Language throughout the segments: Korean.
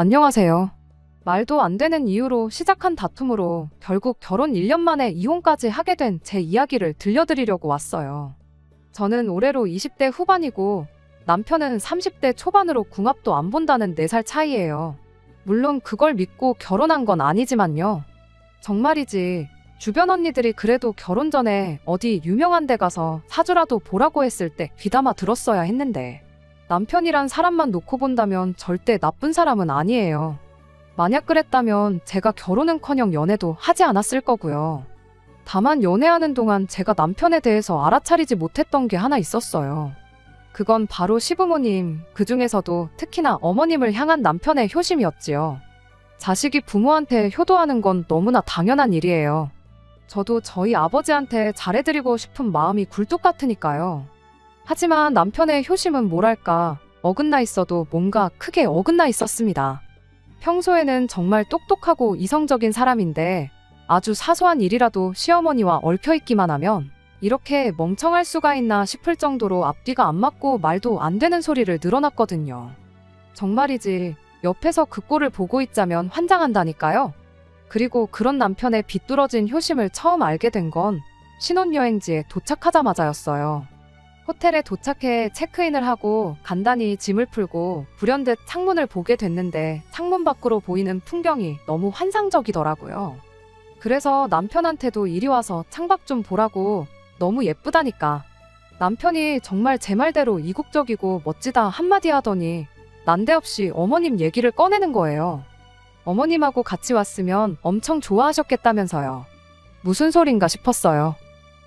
안녕하세요. 말도 안 되는 이유로 시작한 다툼으로 결국 결혼 1년 만에 이혼까지 하게 된 제 이야기를 들려드리려고 왔어요. 저는 올해로 20대 후반이고 남편은 30대 초반으로 궁합도 안 본다는 4살 차이예요. 물론 그걸 믿고 결혼한 건 아니지만요. 정말이지 주변 언니들이 그래도 결혼 전에 어디 유명한 데 가서 사주라도 보라고 했을 때 귀담아 들었어야 했는데 남편이란 사람만 놓고 본다면 절대 나쁜 사람은 아니에요. 만약 그랬다면 제가 결혼은커녕 연애도 하지 않았을 거고요. 다만 연애하는 동안 제가 남편에 대해서 알아차리지 못했던 게 하나 있었어요. 그건 바로 시부모님, 그중에서도 특히나 어머님을 향한 남편의 효심이었지요. 자식이 부모한테 효도하는 건 너무나 당연한 일이에요. 저도 저희 아버지한테 잘해드리고 싶은 마음이 굴뚝 같으니까요. 하지만 남편의 효심은 뭐랄까, 어긋나 있어도 뭔가 크게 어긋나 있었습니다. 평소에는 정말 똑똑하고 이성적인 사람인데 아주 사소한 일이라도 시어머니와 얽혀있기만 하면 이렇게 멍청할 수가 있나 싶을 정도로 앞뒤가 안 맞고 말도 안 되는 소리를 늘어놨거든요. 정말이지 옆에서 그 꼴을 보고 있자면 환장한다니까요. 그리고 그런 남편의 비뚤어진 효심을 처음 알게 된 건 신혼여행지에 도착하자마자였어요. 호텔에 도착해 체크인을 하고 간단히 짐을 풀고 불현듯 창문을 보게 됐는데 창문 밖으로 보이는 풍경이 너무 환상적이더라고요. 그래서 남편한테도 이리 와서 창밖 좀 보라고, 너무 예쁘다니까. 남편이 정말 제 말대로 이국적이고 멋지다 한마디 하더니 난데없이 어머님 얘기를 꺼내는 거예요. 어머님하고 같이 왔으면 엄청 좋아하셨겠다면서요. 무슨 소린가 싶었어요.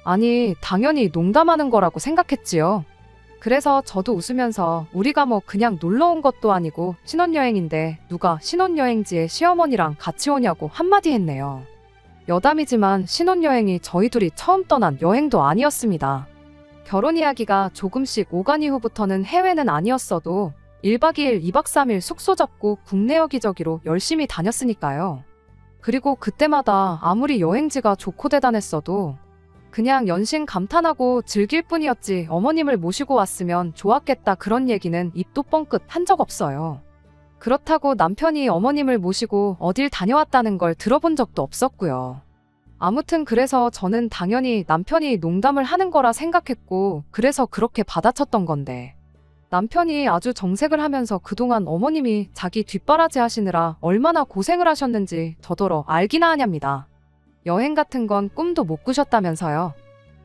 아니, 당연히 농담하는 거라고 생각했지요. 그래서 저도 웃으면서 우리가 뭐 그냥 놀러 온 것도 아니고 신혼여행인데 누가 신혼여행지에 시어머니랑 같이 오냐고 한마디 했네요. 여담이지만 신혼여행이 저희 둘이 처음 떠난 여행도 아니었습니다. 결혼 이야기가 조금씩 오간 이후부터는 해외는 아니었어도 1박 2일, 2박 3일 숙소 잡고 국내 여기저기로 열심히 다녔으니까요. 그리고 그때마다 아무리 여행지가 좋고 대단했어도 그냥 연신 감탄하고 즐길 뿐이었지 어머님을 모시고 왔으면 좋았겠다 그런 얘기는 입도 뻥끗 한 적 없어요. 그렇다고 남편이 어머님을 모시고 어딜 다녀왔다는 걸 들어본 적도 없었고요. 아무튼 그래서 저는 당연히 남편이 농담을 하는 거라 생각했고 그래서 그렇게 받아쳤던 건데 남편이 아주 정색을 하면서 그동안 어머님이 자기 뒷바라지 하시느라 얼마나 고생을 하셨는지 저더러 알기나 하냐입니다. 여행 같은 건 꿈도 못 꾸셨다면서요.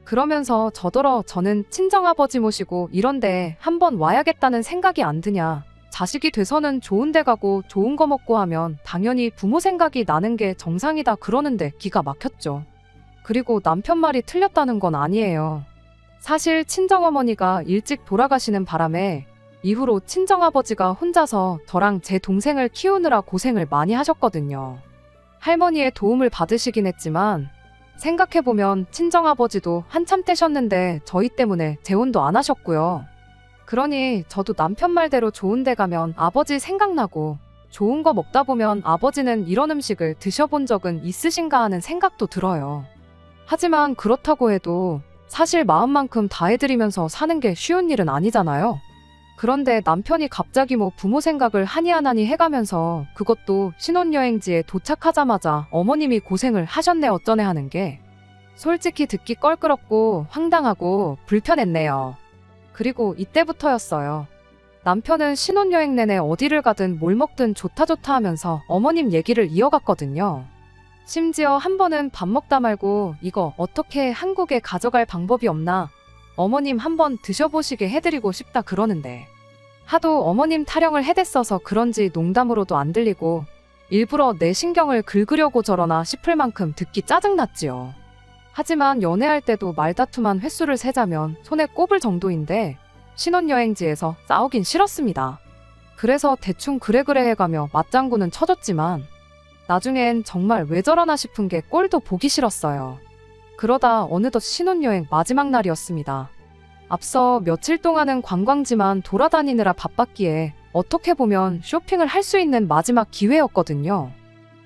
그러면서 저더러 저는 친정아버지 모시고 이런데 한번 와야겠다는 생각이 안 드냐. 자식이 돼서는 좋은 데 가고 좋은 거 먹고 하면 당연히 부모 생각이 나는 게 정상이다 그러는데 기가 막혔죠. 그리고 남편 말이 틀렸다는 건 아니에요. 사실 친정어머니가 일찍 돌아가시는 바람에 이후로 친정아버지가 혼자서 저랑 제 동생을 키우느라 고생을 많이 하셨거든요. 할머니의 도움을 받으시긴 했지만 생각해보면 친정아버지도 한참 떼셨는데 저희 때문에 재혼도 안 하셨고요. 그러니 저도 남편 말대로 좋은 데 가면 아버지 생각나고 좋은 거 먹다 보면 아버지는 이런 음식을 드셔본 적은 있으신가 하는 생각도 들어요. 하지만 그렇다고 해도 사실 마음만큼 다 해드리면서 사는 게 쉬운 일은 아니잖아요. 그런데 남편이 갑자기 뭐 부모 생각을 하니 안 하니 해가면서 그것도 신혼여행지에 도착하자마자 어머님이 고생을 하셨네 어쩌네 하는 게 솔직히 듣기 껄끄럽고 황당하고 불편했네요. 그리고 이때부터였어요. 남편은 신혼여행 내내 어디를 가든 뭘 먹든 좋다 좋다 하면서 어머님 얘기를 이어갔거든요. 심지어 한 번은 밥 먹다 말고 이거 어떻게 한국에 가져갈 방법이 없나? 어머님 한번 드셔보시게 해드리고 싶다 그러는데 하도 어머님 타령을 해댔어서 그런지 농담으로도 안 들리고 일부러 내 신경을 긁으려고 저러나 싶을 만큼 듣기 짜증났지요. 하지만 연애할 때도 말다툼한 횟수를 세자면 손에 꼽을 정도인데 신혼여행지에서 싸우긴 싫었습니다. 그래서 대충 그래그래 해가며 맞장구는 쳐줬지만 나중엔 정말 왜 저러나 싶은 게 꼴도 보기 싫었어요. 그러다 어느덧 신혼여행 마지막 날이었습니다. 앞서 며칠 동안은 관광지만 돌아다니느라 바빴기에 어떻게 보면 쇼핑을 할 수 있는 마지막 기회였거든요.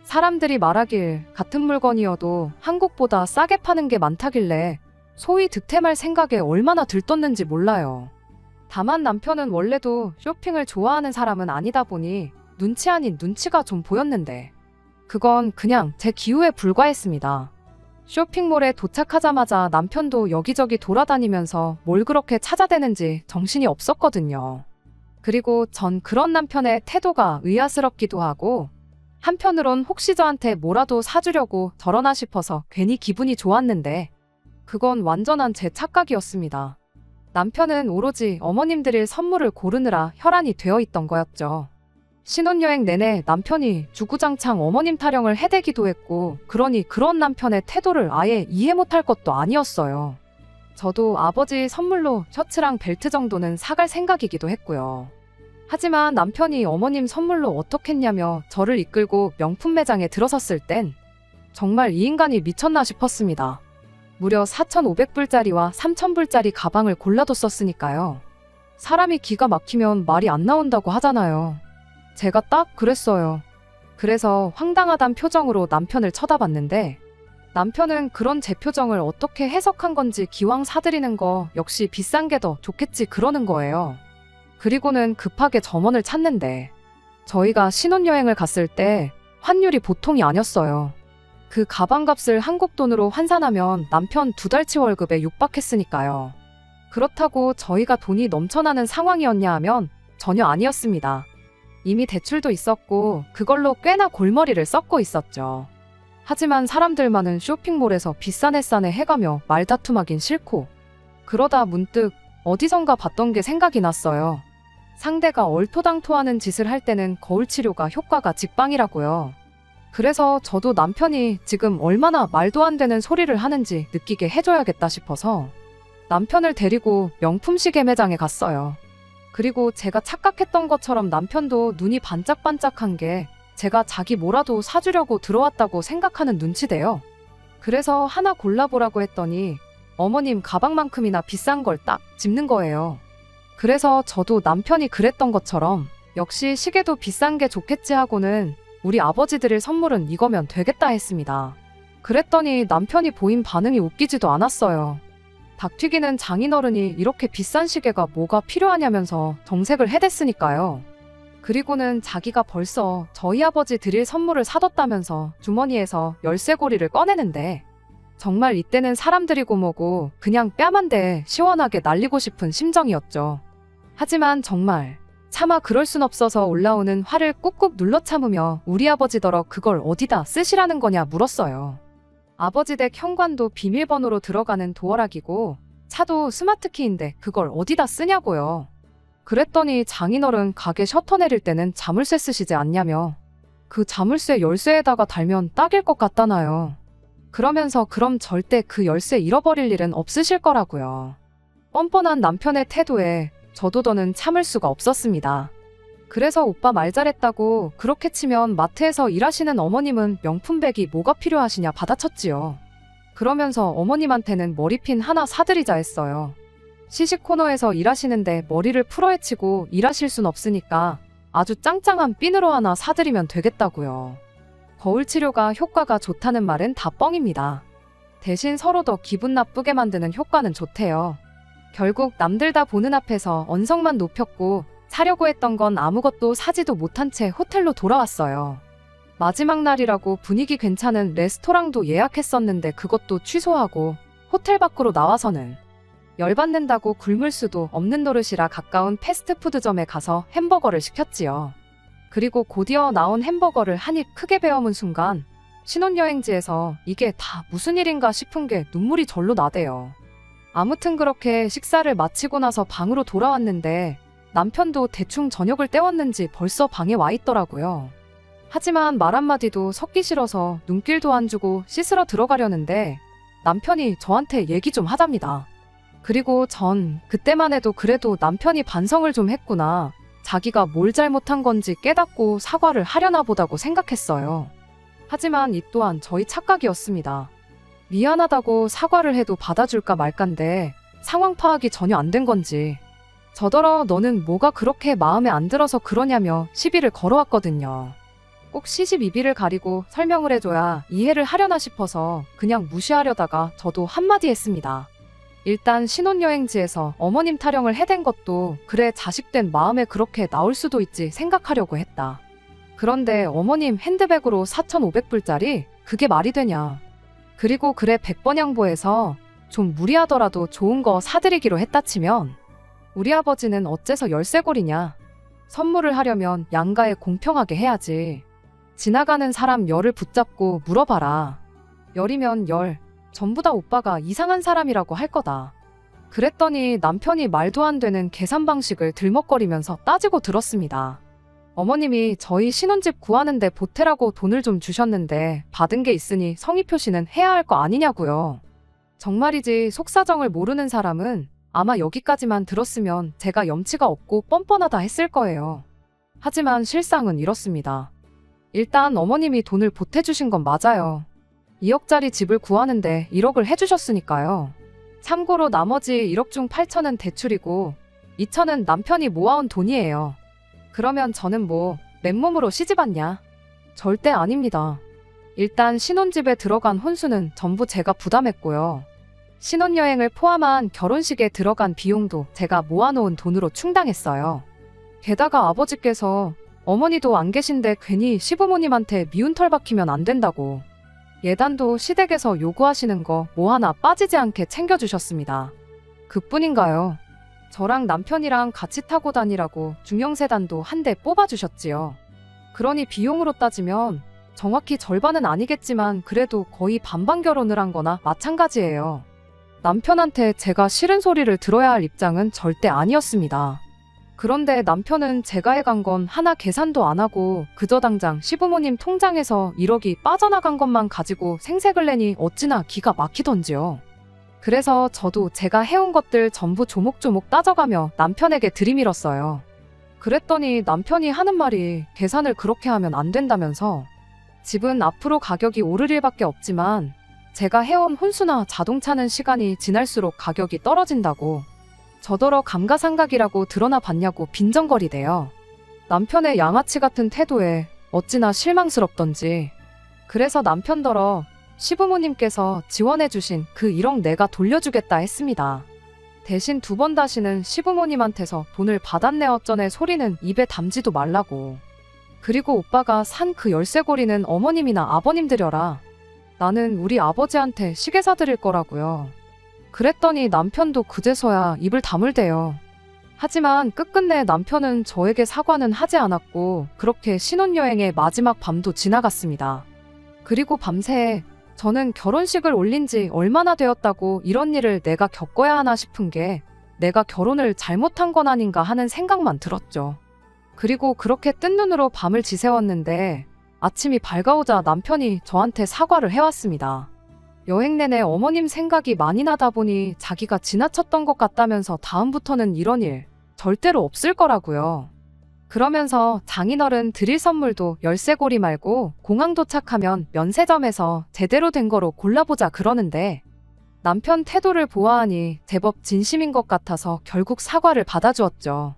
사람들이 말하길 같은 물건이어도 한국보다 싸게 파는 게 많다길래 소위 득템할 생각에 얼마나 들떴는지 몰라요. 다만 남편은 원래도 쇼핑을 좋아하는 사람은 아니다 보니 눈치 아닌 눈치가 좀 보였는데 그건 그냥 제 기우에 불과했습니다. 쇼핑몰에 도착하자마자 남편도 여기저기 돌아다니면서 뭘 그렇게 찾아대는지 정신이 없었거든요. 그리고 전 그런 남편의 태도가 의아스럽기도 하고 한편으론 혹시 저한테 뭐라도 사주려고 저러나 싶어서 괜히 기분이 좋았는데 그건 완전한 제 착각이었습니다. 남편은 오로지 어머님 드릴 선물을 고르느라 혈안이 되어 있던 거였죠. 신혼여행 내내 남편이 주구장창 어머님 타령을 해대기도 했고 그러니 그런 남편의 태도를 아예 이해 못할 것도 아니었어요. 저도 아버지 선물로 셔츠랑 벨트 정도는 사갈 생각이기도 했고요. 하지만 남편이 어머님 선물로 어떻겠냐며 저를 이끌고 명품 매장에 들어섰을 땐 정말 이 인간이 미쳤나 싶었습니다. 무려 4,500불짜리와 3,000불짜리 가방을 골라뒀었으니까요. 사람이 기가 막히면 말이 안 나온다고 하잖아요. 제가 딱 그랬어요. 그래서 황당하단 표정으로 남편을 쳐다봤는데 남편은 그런 제 표정을 어떻게 해석한 건지 기왕 사드리는 거 역시 비싼 게 더 좋겠지 그러는 거예요. 그리고는 급하게 점원을 찾는데 저희가 신혼여행을 갔을 때 환율이 보통이 아니었어요. 그 가방값을 한국 돈으로 환산하면 남편 2달치 월급에 육박했으니까요. 그렇다고 저희가 돈이 넘쳐나는 상황이었냐 하면 전혀 아니었습니다. 이미 대출도 있었고 그걸로 꽤나 골머리를 썩고 있었죠. 하지만 사람들 많은 쇼핑몰에서 비싼 햇산에 해가며 말다툼하긴 싫고 그러다 문득 어디선가 봤던 게 생각이 났어요. 상대가 얼토당토하는 짓을 할 때는 거울 치료가 효과가 직방이라고요. 그래서 저도 남편이 지금 얼마나 말도 안 되는 소리를 하는지 느끼게 해줘야겠다 싶어서 남편을 데리고 명품 시계 매장에 갔어요. 그리고 제가 착각했던 것처럼 남편도 눈이 반짝반짝한 게 제가 자기 뭐라도 사주려고 들어왔다고 생각하는 눈치대요. 그래서 하나 골라보라고 했더니 어머님 가방만큼이나 비싼 걸 딱 집는 거예요. 그래서 저도 남편이 그랬던 것처럼 역시 시계도 비싼 게 좋겠지 하고는 우리 아버지 드릴 선물은 이거면 되겠다 했습니다. 그랬더니 남편이 보인 반응이 웃기지도 않았어요. 닭튀기는 장인어른이 이렇게 비싼 시계가 뭐가 필요하냐면서 정색을 해댔으니까요. 그리고는 자기가 벌써 저희 아버지 드릴 선물을 사뒀다면서 주머니에서 열쇠고리를 꺼내는데 정말 이때는 사람들이고 뭐고 그냥 뺨한대 시원하게 날리고 싶은 심정이었죠. 하지만 정말 차마 그럴 순 없어서 올라오는 화를 꾹꾹 눌러 참으며 우리 아버지더러 그걸 어디다 쓰시라는 거냐 물었어요. 아버지 댁 현관도 비밀번호로 들어가는 도어락이고 차도 스마트키인데 그걸 어디다 쓰냐고요. 그랬더니 장인어른 가게 셔터 내릴 때는 자물쇠 쓰시지 않냐며 그 자물쇠 열쇠에다가 달면 딱일 것 같다나요. 그러면서 그럼 절대 그 열쇠 잃어버릴 일은 없으실 거라고요. 뻔뻔한 남편의 태도에 저도 더는 참을 수가 없었습니다. 그래서 오빠 말 잘했다고 그렇게 치면 마트에서 일하시는 어머님은 명품백이 뭐가 필요하시냐 받아쳤지요. 그러면서 어머님한테는 머리핀 하나 사드리자 했어요. 시식 코너에서 일하시는데 머리를 풀어헤치고 일하실 순 없으니까 아주 짱짱한 핀으로 하나 사드리면 되겠다고요. 거울 치료가 효과가 좋다는 말은 다 뻥입니다. 대신 서로 더 기분 나쁘게 만드는 효과는 좋대요. 결국 남들 다 보는 앞에서 언성만 높였고 사려고 했던 건 아무것도 사지도 못한 채 호텔로 돌아왔어요. 마지막 날이라고 분위기 괜찮은 레스토랑도 예약했었는데 그것도 취소하고 호텔 밖으로 나와서는 열받는다고 굶을 수도 없는 노릇이라 가까운 패스트푸드점에 가서 햄버거를 시켰지요. 그리고 곧이어 나온 햄버거를 한 입 크게 베어문 순간 신혼여행지에서 이게 다 무슨 일인가 싶은 게 눈물이 절로 나대요. 아무튼 그렇게 식사를 마치고 나서 방으로 돌아왔는데 남편도 대충 저녁을 때웠는지 벌써 방에 와 있더라고요. 하지만 말 한마디도 섞기 싫어서 눈길도 안 주고 씻으러 들어가려는데 남편이 저한테 얘기 좀 하답니다. 그리고 전 그때만 해도 그래도 남편이 반성을 좀 했구나. 자기가 뭘 잘못한 건지 깨닫고 사과를 하려나 보다고 생각했어요. 하지만 이 또한 저희 착각이었습니다. 미안하다고 사과를 해도 받아줄까 말까인데 상황 파악이 전혀 안 된 건지 저더러 너는 뭐가 그렇게 마음에 안 들어서 그러냐며 시비를 걸어왔거든요. 꼭 시집이비를 가리고 설명을 해줘야 이해를 하려나 싶어서 그냥 무시하려다가 저도 한마디 했습니다. 일단 신혼여행지에서 어머님 타령을 해댄 것도 그래 자식된 마음에 그렇게 나올 수도 있지 생각하려고 했다. 그런데 어머님 핸드백으로 4,500불짜리? 그게 말이 되냐. 그리고 그래 100번 양보해서 좀 무리하더라도 좋은 거 사드리기로 했다 치면 우리 아버지는 어째서 열쇠고리냐. 선물을 하려면 양가에 공평하게 해야지. 지나가는 사람 열을 붙잡고 물어봐라. 열이면 열. 전부 다 오빠가 이상한 사람이라고 할 거다. 그랬더니 남편이 말도 안 되는 계산 방식을 들먹거리면서 따지고 들었습니다. 어머님이 저희 신혼집 구하는데 보태라고 돈을 좀 주셨는데 받은 게 있으니 성의 표시는 해야 할 거 아니냐고요. 정말이지 속사정을 모르는 사람은 아마 여기까지만 들었으면 제가 염치가 없고 뻔뻔하다 했을 거예요. 하지만 실상은 이렇습니다. 일단 어머님이 돈을 보태주신 건 맞아요. 2억짜리 집을 구하는데 1억을 해주셨으니까요. 참고로 나머지 1억 중 8천은 대출이고 2천은 남편이 모아온 돈이에요. 그러면 저는 뭐 맨몸으로 시집왔냐? 절대 아닙니다. 일단 신혼집에 들어간 혼수는 전부 제가 부담했고요. 신혼여행을 포함한 결혼식에 들어간 비용도 제가 모아놓은 돈으로 충당했어요. 게다가 아버지께서 어머니도 안 계신데 괜히 시부모님한테 미운 털 박히면 안 된다고 예단도 시댁에서 요구하시는 거 뭐 하나 빠지지 않게 챙겨주셨습니다. 그뿐인가요? 저랑 남편이랑 같이 타고 다니라고 중형세단도 한 대 뽑아주셨지요. 그러니 비용으로 따지면 정확히 절반은 아니겠지만 그래도 거의 반반 결혼을 한 거나 마찬가지예요. 남편한테 제가 싫은 소리를 들어야 할 입장은 절대 아니었습니다. 그런데 남편은 제가 해간 건 하나 계산도 안 하고 그저 당장 시부모님 통장에서 1억이 빠져나간 것만 가지고 생색을 내니 어찌나 기가 막히던지요. 그래서 저도 제가 해온 것들 전부 조목조목 따져가며 남편에게 들이밀었어요. 그랬더니 남편이 하는 말이 계산을 그렇게 하면 안 된다면서 집은 앞으로 가격이 오를 일밖에 없지만 제가 해온 혼수나 자동차는 시간이 지날수록 가격이 떨어진다고 저더러 감가상각이라고 드러나 봤냐고 빈정거리대요. 남편의 양아치 같은 태도에 어찌나 실망스럽던지. 그래서 남편더러 시부모님께서 지원해주신 그 1억 내가 돌려주겠다 했습니다. 대신 2번 다시는 시부모님한테서 돈을 받았네 어쩌네 소리는 입에 담지도 말라고. 그리고 오빠가 산 그 열쇠고리는 어머님이나 아버님 드려라. 나는 우리 아버지한테 시계 사드릴 거라고요. 그랬더니 남편도 그제서야 입을 다물대요. 하지만 끝끝내 남편은 저에게 사과는 하지 않았고 그렇게 신혼여행의 마지막 밤도 지나갔습니다. 그리고 밤새 저는 결혼식을 올린 지 얼마나 되었다고 이런 일을 내가 겪어야 하나 싶은 게 내가 결혼을 잘못한 건 아닌가 하는 생각만 들었죠. 그리고 그렇게 뜬 눈으로 밤을 지새웠는데 아침이 밝아오자 남편이 저한테 사과를 해왔습니다. 여행 내내 어머님 생각이 많이 나다 보니 자기가 지나쳤던 것 같다면서 다음부터는 이런 일 절대로 없을 거라고요. 그러면서 장인어른 드릴 선물도 열쇠고리 말고 공항 도착하면 면세점에서 제대로 된 거로 골라보자 그러는데 남편 태도를 보아하니 제법 진심인 것 같아서 결국 사과를 받아주었죠.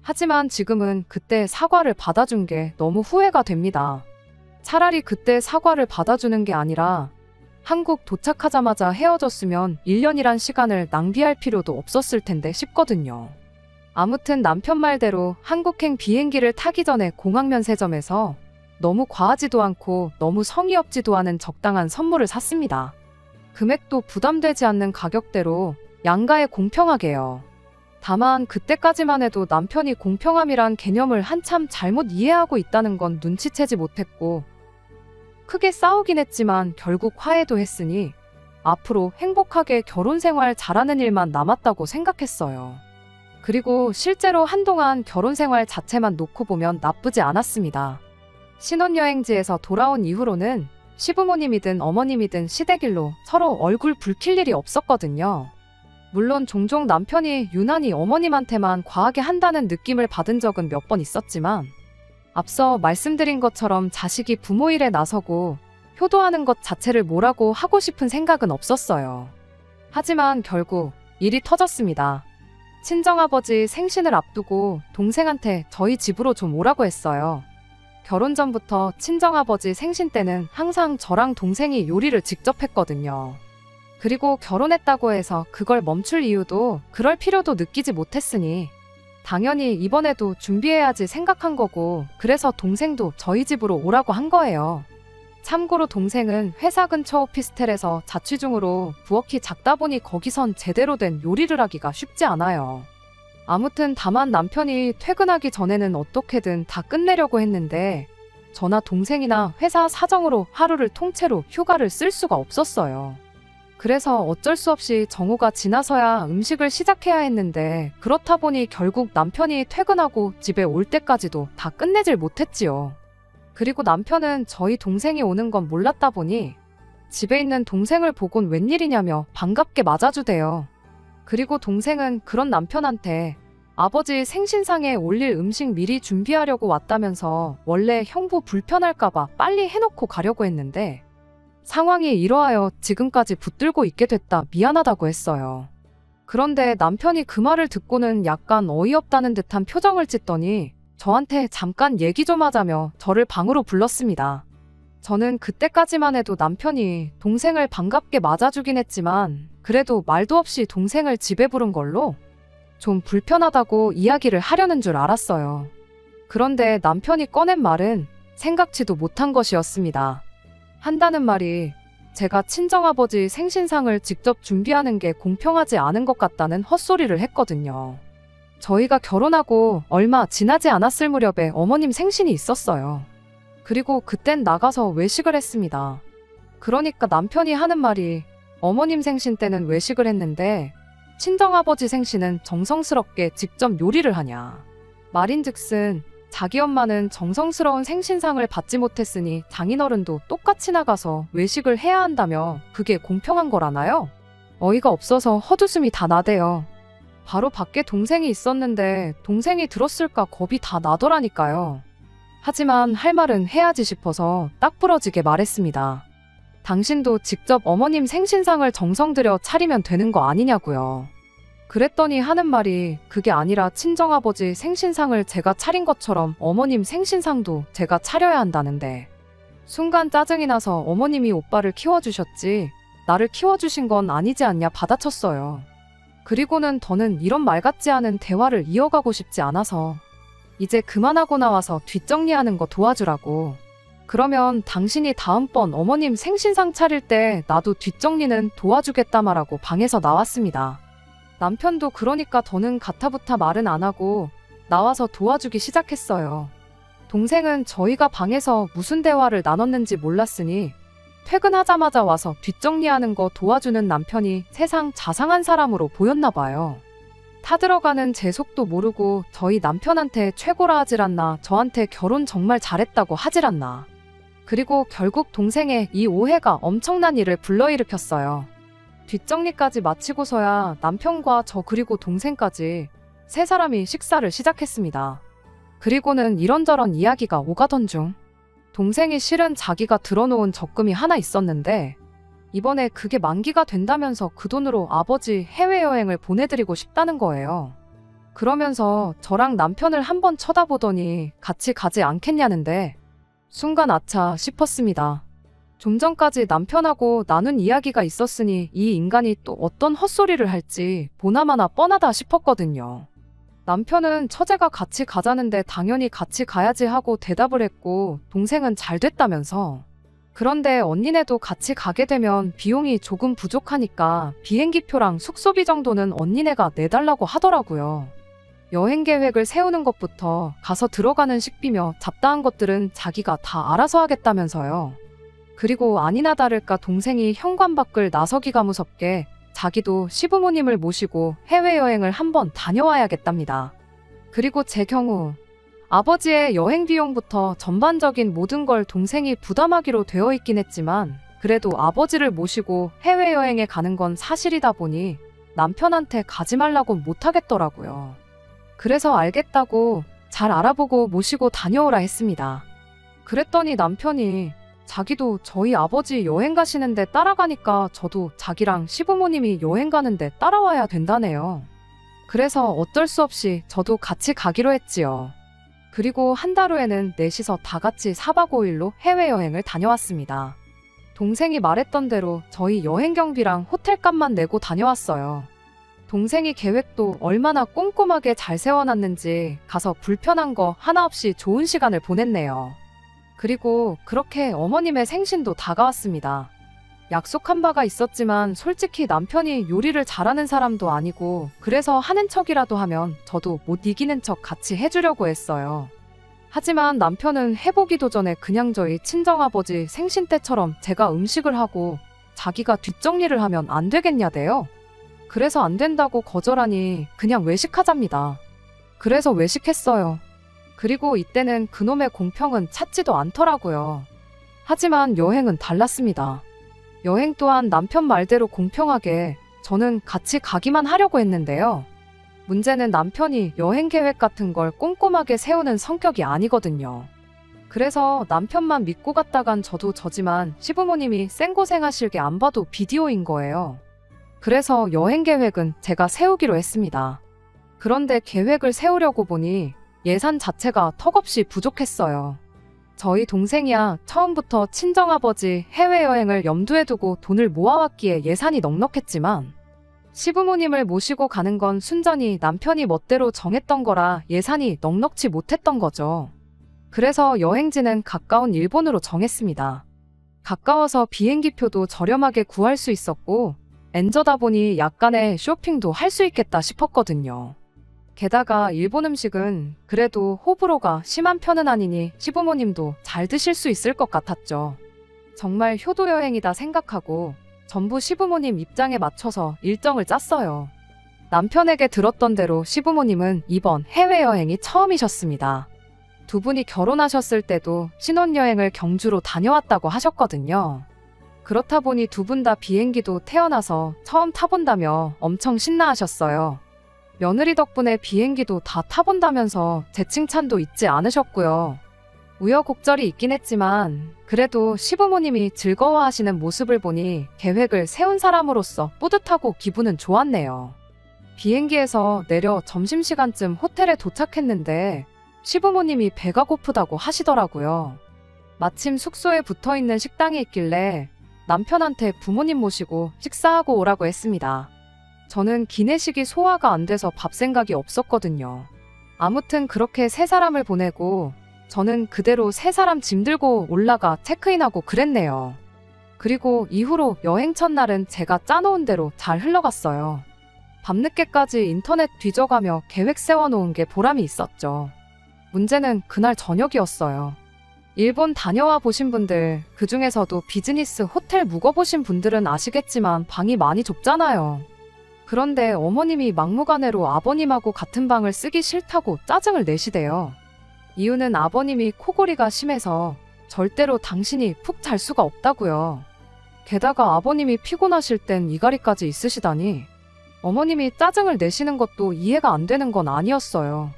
하지만 지금은 그때 사과를 받아준 게 너무 후회가 됩니다. 차라리 그때 사과를 받아주는 게 아니라 한국 도착하자마자 헤어졌으면 1년이란 시간을 낭비할 필요도 없었을 텐데 싶거든요. 아무튼 남편 말대로 한국행 비행기를 타기 전에 공항 면세점에서 너무 과하지도 않고 너무 성의 없지도 않은 적당한 선물을 샀습니다. 금액도 부담되지 않는 가격대로 양가에 공평하게요. 다만 그때까지만 해도 남편이 공평함이란 개념을 한참 잘못 이해하고 있다는 건 눈치채지 못했고 크게 싸우긴 했지만 결국 화해도 했으니 앞으로 행복하게 결혼 생활 잘하는 일만 남았다고 생각했어요. 그리고 실제로 한동안 결혼 생활 자체만 놓고 보면 나쁘지 않았습니다. 신혼여행지에서 돌아온 이후로는 시부모님이든 어머님이든 시댁일로 서로 얼굴 붉힐 일이 없었거든요. 물론 종종 남편이 유난히 어머님한테만 과하게 한다는 느낌을 받은 적은 몇 번 있었지만 앞서 말씀드린 것처럼 자식이 부모 일에 나서고 효도하는 것 자체를 뭐라고 하고 싶은 생각은 없었어요. 하지만 결국 일이 터졌습니다. 친정아버지 생신을 앞두고 동생한테 저희 집으로 좀 오라고 했어요. 결혼 전부터 친정아버지 생신 때는 항상 저랑 동생이 요리를 직접 했거든요. 그리고 결혼했다고 해서 그걸 멈출 이유도 그럴 필요도 느끼지 못했으니 당연히 이번에도 준비해야지 생각한 거고, 그래서 동생도 저희 집으로 오라고 한 거예요. 참고로 동생은 회사 근처 오피스텔에서 자취 중으로 부엌이 작다 보니 거기선 제대로 된 요리를 하기가 쉽지 않아요. 아무튼 다만 남편이 퇴근하기 전에는 어떻게든 다 끝내려고 했는데 저나 동생이나 회사 사정으로 하루를 통째로 휴가를 쓸 수가 없었어요. 그래서 어쩔 수 없이 정오가 지나서야 음식을 시작해야 했는데 그렇다 보니 결국 남편이 퇴근하고 집에 올 때까지도 다 끝내질 못했지요. 그리고 남편은 저희 동생이 오는 건 몰랐다 보니 집에 있는 동생을 보곤 웬일이냐며 반갑게 맞아주대요. 그리고 동생은 그런 남편한테 아버지 생신상에 올릴 음식 미리 준비하려고 왔다면서 원래 형부 불편할까봐 빨리 해놓고 가려고 했는데 상황이 이러하여 지금까지 붙들고 있게 됐다 미안하다고 했어요. 그런데 남편이 그 말을 듣고는 약간 어이없다는 듯한 표정을 짓더니 저한테 잠깐 얘기 좀 하자며 저를 방으로 불렀습니다. 저는 그때까지만 해도 남편이 동생을 반갑게 맞아주긴 했지만 그래도 말도 없이 동생을 집에 부른 걸로 좀 불편하다고 이야기를 하려는 줄 알았어요. 그런데 남편이 꺼낸 말은 생각지도 못한 것이었습니다. 한다는 말이 제가 친정아버지 생신상을 직접 준비하는 게 공평하지 않은 것 같다는 헛소리를 했거든요. 저희가 결혼하고 얼마 지나지 않았을 무렵에 어머님 생신이 있었어요. 그리고 그땐 나가서 외식을 했습니다. 그러니까 남편이 하는 말이 어머님 생신 때는 외식을 했는데 친정아버지 생신은 정성스럽게 직접 요리를 하냐. 말인즉슨 자기 엄마는 정성스러운 생신상을 받지 못했으니 장인어른도 똑같이 나가서 외식을 해야 한다며 그게 공평한 거라나요? 어이가 없어서 헛웃음이 다 나대요. 바로 밖에 동생이 있었는데 동생이 들었을까 겁이 다 나더라니까요. 하지만 할 말은 해야지 싶어서 딱 부러지게 말했습니다. 당신도 직접 어머님 생신상을 정성 들여 차리면 되는 거 아니냐고요. 그랬더니 하는 말이 그게 아니라 친정아버지 생신상을 제가 차린 것처럼 어머님 생신상도 제가 차려야 한다는데. 순간 짜증이 나서 어머님이 오빠를 키워주셨지 나를 키워주신 건 아니지 않냐 받아쳤어요. 그리고는 더는 이런 말 같지 않은 대화를 이어가고 싶지 않아서 이제 그만하고 나와서 뒷정리하는 거 도와주라고. 그러면 당신이 다음번 어머님 생신상 차릴 때 나도 뒷정리는 도와주겠다 말하고 방에서 나왔습니다. 남편도 그러니까 더는 가타부타 말은 안 하고 나와서 도와주기 시작했어요. 동생은 저희가 방에서 무슨 대화를 나눴는지 몰랐으니 퇴근하자마자 와서 뒷정리하는 거 도와주는 남편이 세상 자상한 사람으로 보였나 봐요. 타들어가는 제 속도 모르고 저희 남편한테 최고라 하질 않나 저한테 결혼 정말 잘했다고 하질 않나. 그리고 결국 동생의 이 오해가 엄청난 일을 불러일으켰어요. 뒷정리까지 마치고서야 남편과 저 그리고 동생까지 세 사람이 식사를 시작했습니다. 그리고는 이런저런 이야기가 오가던 중 동생이 실은 자기가 들어놓은 적금이 하나 있었는데 이번에 그게 만기가 된다면서 그 돈으로 아버지 해외여행을 보내드리고 싶다는 거예요. 그러면서 저랑 남편을 한번 쳐다보더니 같이 가지 않겠냐는데 순간 아차 싶었습니다. 좀 전까지 남편하고 나눈 이야기가 있었으니 이 인간이 또 어떤 헛소리를 할지 보나마나 뻔하다 싶었거든요. 남편은 처제가 같이 가자는데 당연히 같이 가야지 하고 대답을 했고 동생은 잘 됐다면서. 그런데 언니네도 같이 가게 되면 비용이 조금 부족하니까 비행기표랑 숙소비 정도는 언니네가 내달라고 하더라고요. 여행 계획을 세우는 것부터 가서 들어가는 식비며 잡다한 것들은 자기가 다 알아서 하겠다면서요. 그리고 아니나 다를까 동생이 현관 밖을 나서기가 무섭게 자기도 시부모님을 모시고 해외여행을 한번 다녀와야겠답니다. 그리고 제 경우 아버지의 여행 비용부터 전반적인 모든 걸 동생이 부담하기로 되어 있긴 했지만 그래도 아버지를 모시고 해외여행에 가는 건 사실이다 보니 남편한테 가지 말라고 못하겠더라고요. 그래서 알겠다고 잘 알아보고 모시고 다녀오라 했습니다. 그랬더니 남편이 자기도 저희 아버지 여행 가시는데 따라가니까 저도 자기랑 시부모님이 여행 가는데 따라와야 된다네요. 그래서 어쩔 수 없이 저도 같이 가기로 했지요. 그리고 한 달 후에는 넷이서 다 같이 4박 5일로 해외여행을 다녀왔습니다. 동생이 말했던 대로 저희 여행 경비랑 호텔값만 내고 다녀왔어요. 동생이 계획도 얼마나 꼼꼼하게 잘 세워놨는지 가서 불편한 거 하나 없이 좋은 시간을 보냈네요. 그리고 그렇게 어머님의 생신도 다가왔습니다. 약속한 바가 있었지만 솔직히 남편이 요리를 잘하는 사람도 아니고 그래서 하는 척이라도 하면 저도 못 이기는 척 같이 해주려고 했어요. 하지만 남편은 해보기도 전에 그냥 저희 친정아버지 생신 때처럼 제가 음식을 하고 자기가 뒷정리를 하면 안 되겠냐대요. 그래서 안 된다고 거절하니 그냥 외식하잡니다. 그래서 외식했어요. 그리고 이때는 그놈의 공평은 찾지도 않더라고요. 하지만 여행은 달랐습니다. 여행 또한 남편 말대로 공평하게 저는 같이 가기만 하려고 했는데요. 문제는 남편이 여행 계획 같은 걸 꼼꼼하게 세우는 성격이 아니거든요. 그래서 남편만 믿고 갔다간 저도 저지만 시부모님이 생고생하실 게 안 봐도 비디오인 거예요. 그래서 여행 계획은 제가 세우기로 했습니다. 그런데 계획을 세우려고 보니 예산 자체가 턱없이 부족했어요. 저희 동생이야 처음부터 친정아버지 해외여행을 염두에 두고 돈을 모아왔기에 예산이 넉넉했지만 시부모님을 모시고 가는 건 순전히 남편이 멋대로 정했던 거라 예산이 넉넉지 못했던 거죠. 그래서 여행지는 가까운 일본으로 정했습니다. 가까워서 비행기표도 저렴하게 구할 수 있었고 엔저다 보니 약간의 쇼핑도 할 수 있겠다 싶었거든요. 게다가 일본 음식은 그래도 호불호가 심한 편은 아니니 시부모님도 잘 드실 수 있을 것 같았죠. 정말 효도 여행이다 생각하고 전부 시부모님 입장에 맞춰서 일정을 짰어요. 남편에게 들었던 대로 시부모님은 이번 해외여행이 처음이셨습니다. 두 분이 결혼하셨을 때도 신혼여행을 경주로 다녀왔다고 하셨거든요. 그렇다 보니 두 분 다 비행기도 태어나서 처음 타본다며 엄청 신나하셨어요. 며느리 덕분에 비행기도 다 타본다면서 제 칭찬도 잊지 않으셨고요. 우여곡절이 있긴 했지만 그래도 시부모님이 즐거워하시는 모습을 보니 계획을 세운 사람으로서 뿌듯하고 기분은 좋았네요. 비행기에서 내려 점심시간쯤 호텔에 도착했는데 시부모님이 배가 고프다고 하시더라고요. 마침 숙소에 붙어있는 식당이 있길래 남편한테 부모님 모시고 식사하고 오라고 했습니다. 저는 기내식이 소화가 안 돼서 밥 생각이 없었거든요. 아무튼 그렇게 세 사람을 보내고 저는 그대로 세 사람 짐 들고 올라가 체크인하고 그랬네요. 그리고 이후로 여행 첫날은 제가 짜놓은 대로 잘 흘러갔어요. 밤늦게까지 인터넷 뒤져가며 계획 세워놓은 게 보람이 있었죠. 문제는 그날 저녁이었어요. 일본 다녀와 보신 분들, 그 중에서도 비즈니스 호텔 묵어보신 분들은 아시겠지만 방이 많이 좁잖아요. 그런데 어머님이 막무가내로 아버님하고 같은 방을 쓰기 싫다고 짜증을 내시대요. 이유는 아버님이 코골이가 심해서 절대로 당신이 푹 잘 수가 없다고요. 게다가 아버님이 피곤하실 땐 이갈이까지 있으시다니 어머님이 짜증을 내시는 것도 이해가 안 되는 건 아니었어요.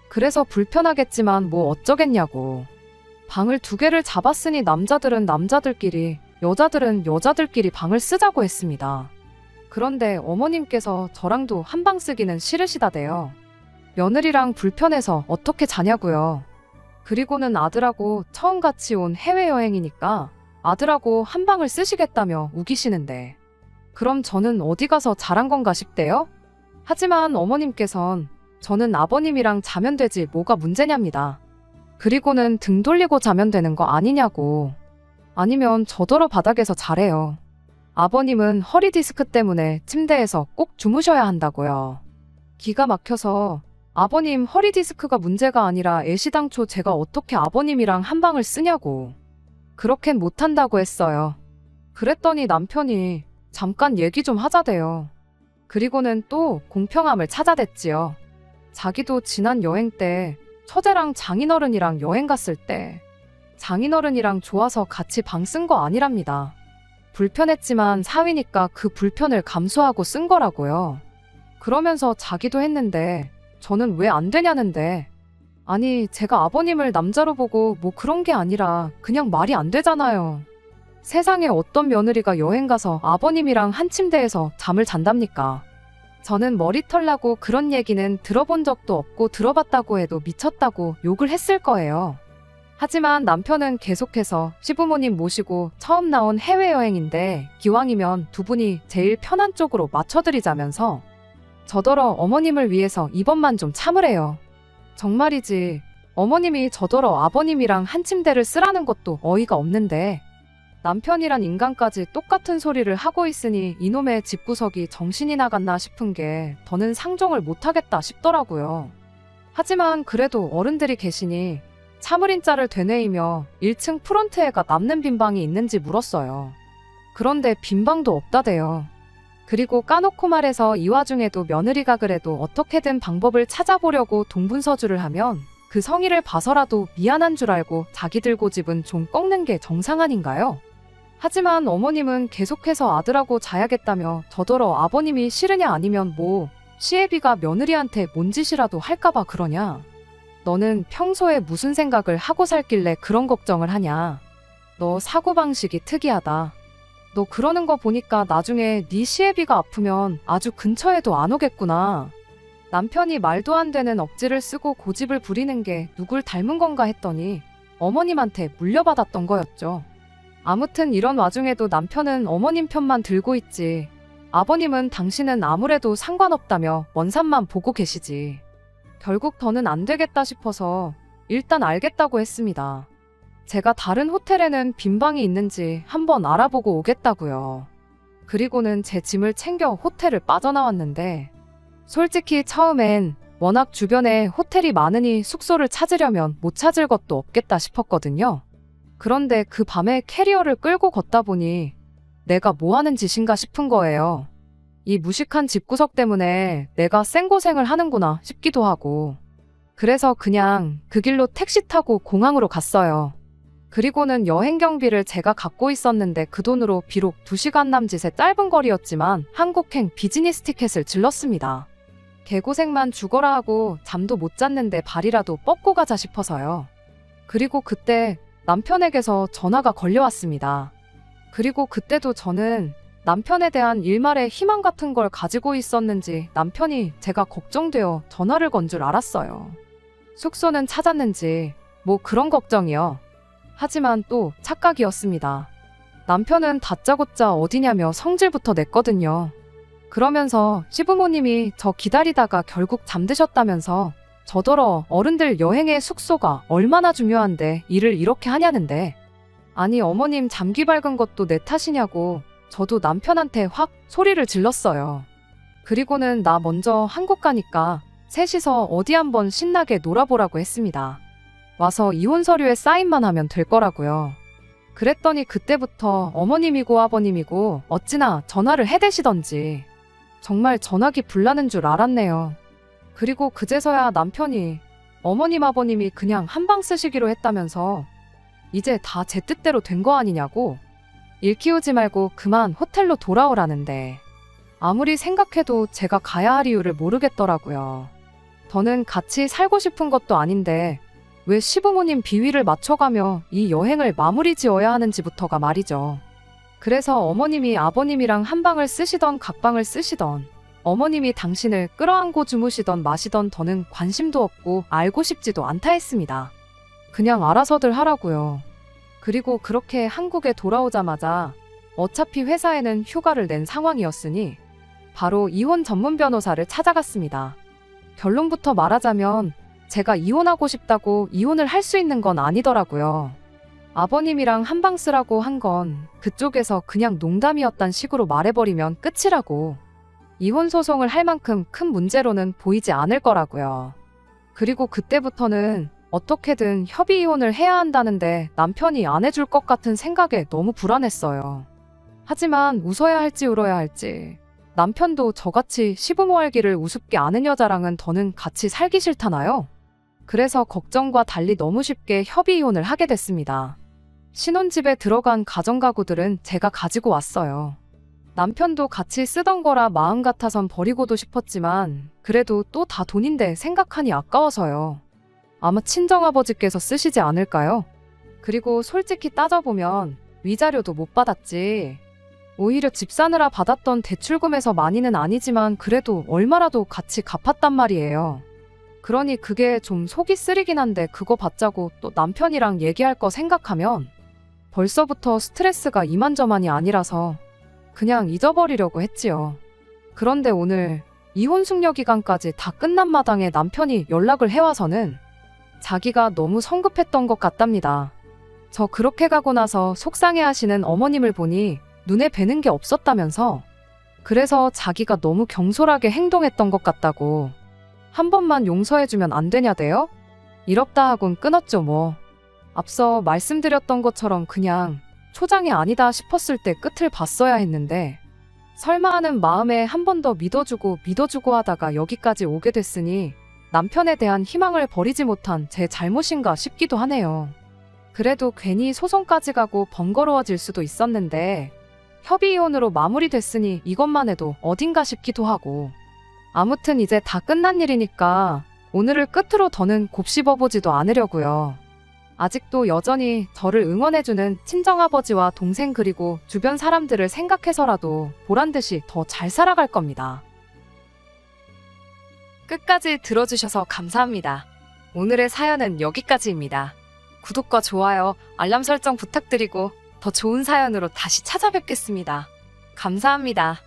그래서 불편하겠지만 뭐 어쩌겠냐고. 방을 2개를 잡았으니 남자들은 남자들끼리, 여자들은 여자들끼리 방을 쓰자고 했습니다. 그런데 어머님께서 저랑도 한 방 쓰기는 싫으시다대요. 며느리랑 불편해서 어떻게 자냐고요. 그리고는 아들하고 처음 같이 온 해외여행이니까 아들하고 한 방을 쓰시겠다며 우기시는데 그럼 저는 어디 가서 잘한 건가 싶대요? 하지만 어머님께선 저는 아버님이랑 자면 되지 뭐가 문제냐입니다. 그리고는 등 돌리고 자면 되는 거 아니냐고. 아니면 저더러 바닥에서 자래요. 아버님은 허리 디스크 때문에 침대에서 꼭 주무셔야 한다고요. 기가 막혀서 아버님 허리 디스크가 문제가 아니라 애시당초 제가 어떻게 아버님이랑 한 방을 쓰냐고. 그렇겐 못한다고 했어요. 그랬더니 남편이 잠깐 얘기 좀 하자대요. 그리고는 또 공평함을 찾아댔지요. 자기도 지난 여행 때 처제랑 장인어른이랑 여행 갔을 때 장인어른이랑 좋아서 같이 방 쓴 거 아니랍니다. 불편했지만 사위니까 그 불편을 감수하고 쓴 거라고요. 그러면서 자기도 했는데 저는 왜 안 되냐는데 아니 제가 아버님을 남자로 보고 뭐 그런 게 아니라 그냥 말이 안 되잖아요. 세상에 어떤 며느리가 여행 가서 아버님이랑 한 침대에서 잠을 잔답니까? 저는 머리털 나고 그런 얘기는 들어본 적도 없고 들어봤다고 해도 미쳤다고 욕을 했을 거예요. 하지만 남편은 계속해서 시부모님 모시고 처음 나온 해외여행인데 기왕이면 두 분이 제일 편한 쪽으로 맞춰드리자면서 저더러 어머님을 위해서 이번만 좀 참으래요. 정말이지. 어머님이 저더러 아버님이랑 한 침대를 쓰라는 것도 어이가 없는데 남편이란 인간까지 똑같은 소리를 하고 있으니 이놈의 집구석이 정신이 나갔나 싶은 게 더는 상종을 못하겠다 싶더라고요. 하지만 그래도 어른들이 계시니 참을인자를 되뇌이며 1층 프론트에가 남는 빈방이 있는지 물었어요. 그런데 빈방도 없다대요. 그리고 까놓고 말해서 이 와중에도 며느리가 그래도 어떻게든 방법을 찾아보려고 동분서주를 하면 그 성의를 봐서라도 미안한 줄 알고 자기들 고집은 좀 꺾는 게 정상 아닌가요? 하지만 어머님은 계속해서 아들하고 자야겠다며 저더러 아버님이 싫으냐 아니면 뭐 시애비가 며느리한테 뭔 짓이라도 할까봐 그러냐? 너는 평소에 무슨 생각을 하고 살길래 그런 걱정을 하냐? 너 사고방식이 특이하다. 너 그러는 거 보니까 나중에 네 시애비가 아프면 아주 근처에도 안 오겠구나. 남편이 말도 안 되는 억지를 쓰고 고집을 부리는 게 누굴 닮은 건가 했더니 어머님한테 물려받았던 거였죠. 아무튼 이런 와중에도 남편은 어머님 편만 들고 있지. 아버님은 당신은 아무래도 상관없다며 먼 산만 보고 계시지. 결국 더는 안 되겠다 싶어서 일단 알겠다고 했습니다. 제가 다른 호텔에는 빈방이 있는지 한번 알아보고 오겠다고요. 그리고는 제 짐을 챙겨 호텔을 빠져나왔는데 솔직히 처음엔 워낙 주변에 호텔이 많으니 숙소를 찾으려면 못 찾을 것도 없겠다 싶었거든요. 그런데 그 밤에 캐리어를 끌고 걷다 보니 내가 뭐 하는 짓인가 싶은 거예요. 이 무식한 집구석 때문에 내가 생고생을 하는구나 싶기도 하고. 그래서 그냥 그 길로 택시 타고 공항으로 갔어요. 그리고는 여행 경비를 제가 갖고 있었는데 그 돈으로 비록 2시간 남짓의 짧은 거리였지만 한국행 비즈니스 티켓을 질렀습니다. 개고생만 죽어라 하고 잠도 못 잤는데 발이라도 뻗고 가자 싶어서요. 그리고 그때 남편에게서 전화가 걸려왔습니다. 그리고 그때도 저는 남편에 대한 일말의 희망 같은 걸 가지고 있었는지 남편이 제가 걱정되어 전화를 건 줄 알았어요. 숙소는 찾았는지 뭐 그런 걱정이요. 하지만 또 착각이었습니다. 남편은 다짜고짜 어디냐며 성질부터 냈거든요. 그러면서 시부모님이 저 기다리다가 결국 잠드셨다면서 저더러 어른들 여행의 숙소가 얼마나 중요한데 일을 이렇게 하냐는데 아니 어머님 잠귀 밝은 것도 내 탓이냐고 저도 남편한테 확 소리를 질렀어요. 그리고는 나 먼저 한국 가니까 셋이서 어디 한번 신나게 놀아보라고 했습니다. 와서 이혼 서류에 사인만 하면 될 거라고요. 그랬더니 그때부터 어머님이고 아버님이고 어찌나 전화를 해대시던지 정말 전화기 불나는 줄 알았네요. 그리고 그제서야 남편이 어머님 아버님이 그냥 한방 쓰시기로 했다면서 이제 다 제 뜻대로 된 거 아니냐고 일 키우지 말고 그만 호텔로 돌아오라는데 아무리 생각해도 제가 가야 할 이유를 모르겠더라고요. 저는 같이 살고 싶은 것도 아닌데 왜 시부모님 비위를 맞춰가며 이 여행을 마무리 지어야 하는지부터가 말이죠. 그래서 어머님이 아버님이랑 한방을 쓰시던 각방을 쓰시던 어머님이 당신을 끌어안고 주무시던 마시던 더는 관심도 없고 알고 싶지도 않다 했습니다. 그냥 알아서들 하라고요. 그리고 그렇게 한국에 돌아오자마자 어차피 회사에는 휴가를 낸 상황이었으니 바로 이혼 전문 변호사를 찾아갔습니다. 결론부터 말하자면 제가 이혼하고 싶다고 이혼을 할 수 있는 건 아니더라고요. 아버님이랑 한방 쓰라고 한 건 그쪽에서 그냥 농담이었단 식으로 말해버리면 끝이라고. 이혼 소송을 할 만큼 큰 문제로는 보이지 않을 거라고요. 그리고 그때부터는 어떻게든 협의 이혼을 해야 한다는데 남편이 안 해줄 것 같은 생각에 너무 불안했어요. 하지만 웃어야 할지 울어야 할지 남편도 저같이 시부모 알기를 우습게 아는 여자랑은 더는 같이 살기 싫다나요? 그래서 걱정과 달리 너무 쉽게 협의 이혼을 하게 됐습니다. 신혼집에 들어간 가전가구들은 제가 가지고 왔어요. 남편도 같이 쓰던 거라 마음 같아선 버리고도 싶었지만 그래도 또 다 돈인데 생각하니 아까워서요. 아마 친정아버지께서 쓰시지 않을까요? 그리고 솔직히 따져보면 위자료도 못 받았지. 오히려 집 사느라 받았던 대출금에서 많이는 아니지만 그래도 얼마라도 같이 갚았단 말이에요. 그러니 그게 좀 속이 쓰리긴 한데 그거 받자고 또 남편이랑 얘기할 거 생각하면 벌써부터 스트레스가 이만저만이 아니라서 그냥 잊어버리려고 했지요. 그런데 오늘 이혼 숙려 기간까지 다 끝난 마당에 남편이 연락을 해와서는 자기가 너무 성급했던 것 같답니다. 저 그렇게 가고 나서 속상해하시는 어머님을 보니 눈에 뵈는 게 없었다면서, 그래서 자기가 너무 경솔하게 행동했던 것 같다고. 한 번만 용서해주면 안 되냐대요? 이럽다 하곤 끊었죠 뭐. 앞서 말씀드렸던 것처럼 그냥 초장이 아니다 싶었을 때 끝을 봤어야 했는데, 설마 하는 마음에 한 번 더 믿어주고 하다가 여기까지 오게 됐으니 남편에 대한 희망을 버리지 못한 제 잘못인가 싶기도 하네요. 그래도 괜히 소송까지 가고 번거로워질 수도 있었는데 협의이혼으로 마무리됐으니 이것만 해도 어딘가 싶기도 하고. 아무튼 이제 다 끝난 일이니까 오늘을 끝으로 더는 곱씹어보지도 않으려고요. 아직도 여전히 저를 응원해주는 친정아버지와 동생 그리고 주변 사람들을 생각해서라도 보란듯이 더 잘 살아갈 겁니다. 끝까지 들어주셔서 감사합니다. 오늘의 사연은 여기까지입니다. 구독과 좋아요, 알람 설정 부탁드리고 더 좋은 사연으로 다시 찾아뵙겠습니다. 감사합니다.